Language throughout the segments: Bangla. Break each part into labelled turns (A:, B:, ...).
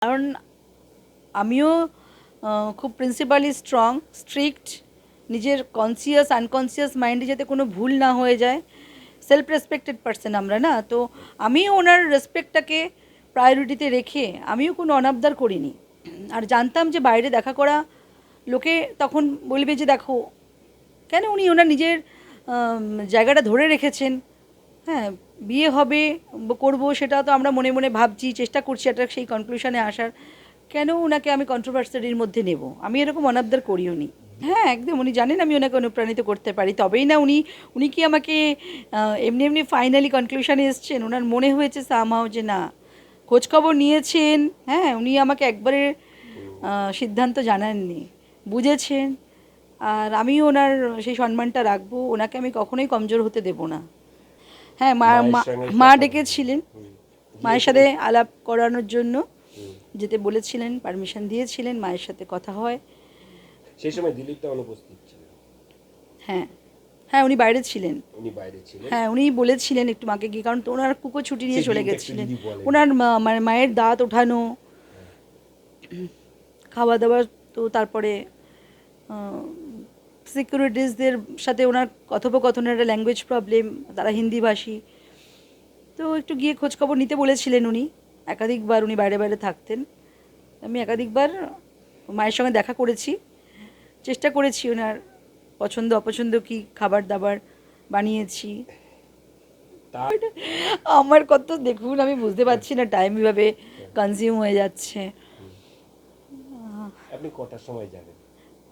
A: কারণ আমিও খুব প্রিন্সিপালি স্ট্রং, স্ট্রিক্ট, নিজের কনসিয়াস আনকনসিয়াস মাইন্ডে যাতে কোনো ভুল না হয়ে যায়। সেলফ রেসপেক্টেড পারসন আমরা, না? তো আমিও ওনার রেসপেক্টটাকে প্রায়োরিটিতে রেখে আমিও কোনো অনাবদার করিনি। আর জানতাম যে বাইরে দেখা করা লোকে তখন বলবে যে দেখো, কেন উনি ওনার নিজের জায়গাটা ধরে রেখেছেন। হ্যাঁ, বিয়ে হবে করব, সেটা তো আমরা মনে মনে ভাবছি, চেষ্টা করছি একটা সেই কনক্লুশনে আসার। কেন ওনাকে আমি কন্ট্রোভার্সির মধ্যে নেব? আমি এরকম অনাবদার করিও নি। হ্যাঁ, একদম। উনি জানেন আমি ওনাকে অনুপ্রাণিত করতে পারি, তবেই না উনি উনি কি আমাকে এমনি এমনি ফাইনালি কনক্লুশনে এসছেন। ওনার মনে হয়েছে সামহাও যে না, খোঁজখবর নিয়েছেন। হ্যাঁ, উনি আমাকে একবারে সিদ্ধান্ত জানাননি, বুঝেছেন। আর আমিও ওনার সেই সম্মানটা রাখবো, ওনাকে আমি কখনোই কমজোর হতে দেব না। হ্যাঁ, মা ডেকেছিলেন, মায়ের সাথে আলাপ করানোর জন্য যেতে বলেছিলেন, পারমিশন দিয়েছিলেন, মায়ের সাথে কথা হয়।
B: সেই সময় দিলীপটা অনুপস্থিত ছিল।
A: হ্যাঁ হ্যাঁ, উনি বাইরে ছিলেন। হ্যাঁ, উনি বলেছিলেন একটু মাকে গিয়ে, কারণ তো ওনার কুকুর ছুটি নিয়ে চলে গেছিলেন। ওনার মানে মায়ের দাঁত ওঠানো, খাওয়া দাওয়া, তো তারপরে সিকিউরিটিসদের সাথে ওনার কথোপকথনের একটা ল্যাঙ্গুয়েজ প্রবলেম, তারা হিন্দিভাষী। তো একটু গিয়ে খোঁজখবর নিতে বলেছিলেন উনি। একাধিকবার উনি বাইরে বাইরে থাকতেন, আমি একাধিকবার মায়ের সঙ্গে দেখা করেছি, চেষ্টা করেছি ওনার পছন্দ অপছন্দ কী খাবার দাবার বানিয়েছি। আমার কত দেখুন, আমি বুঝতে পারছি না টাইম এভাবে কনজিউম হয়ে যাচ্ছে।
B: আপনি কটার সময় যাবেন?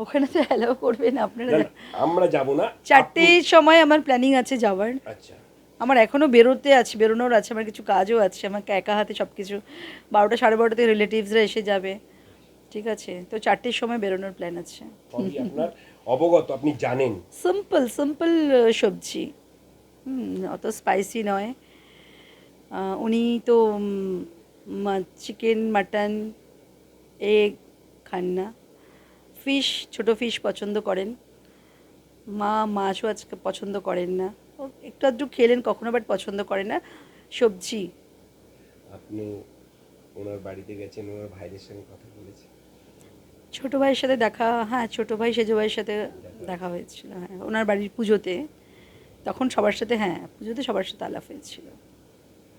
A: ওখানে তো অ্যালাউ করবেন আপনারা?
B: আমরা যাব না।
A: 4টের সময় আমার প্ল্যানিং আছে যাওয়ার।
B: আচ্ছা,
A: আমার এখনও বেরোনোর আছে, আমার কিছু কাজও আছে, আমাকে একা হাতে সব কিছু। 12টা 12:30 রিলেটিভসরা এসে যাবে, ঠিক আছে? তো 4টের সময় বেরোনোর প্ল্যান আছে।
B: আপনার অবগত, আপনি জানেন।
A: সিম্পল সিম্পল সবজি, অত স্পাইসি নয়। উনি তো চিকেন, মাটন, এগ খান না। ফিশ, ছোটো ফিশ পছন্দ করেন। মা মাছও আজকে পছন্দ করেন না, ও একটু আধটু খেলেন কখনো, বাট পছন্দ করেন না সবজি।
B: আপনি ওনার বাড়িতে গেছেন, ওনার ভাইদের সঙ্গে কথা বলেছেন?
A: ছোটো ভাইয়ের সাথে দেখা, হ্যাঁ, ছোটো ভাই সেজো ভাইয়ের সাথে দেখা হয়েছিল। হ্যাঁ, ওনার বাড়ির পুজোতে, তখন সবার সাথে, হ্যাঁ পুজোতে সবার সাথে আলাপ হয়েছিল।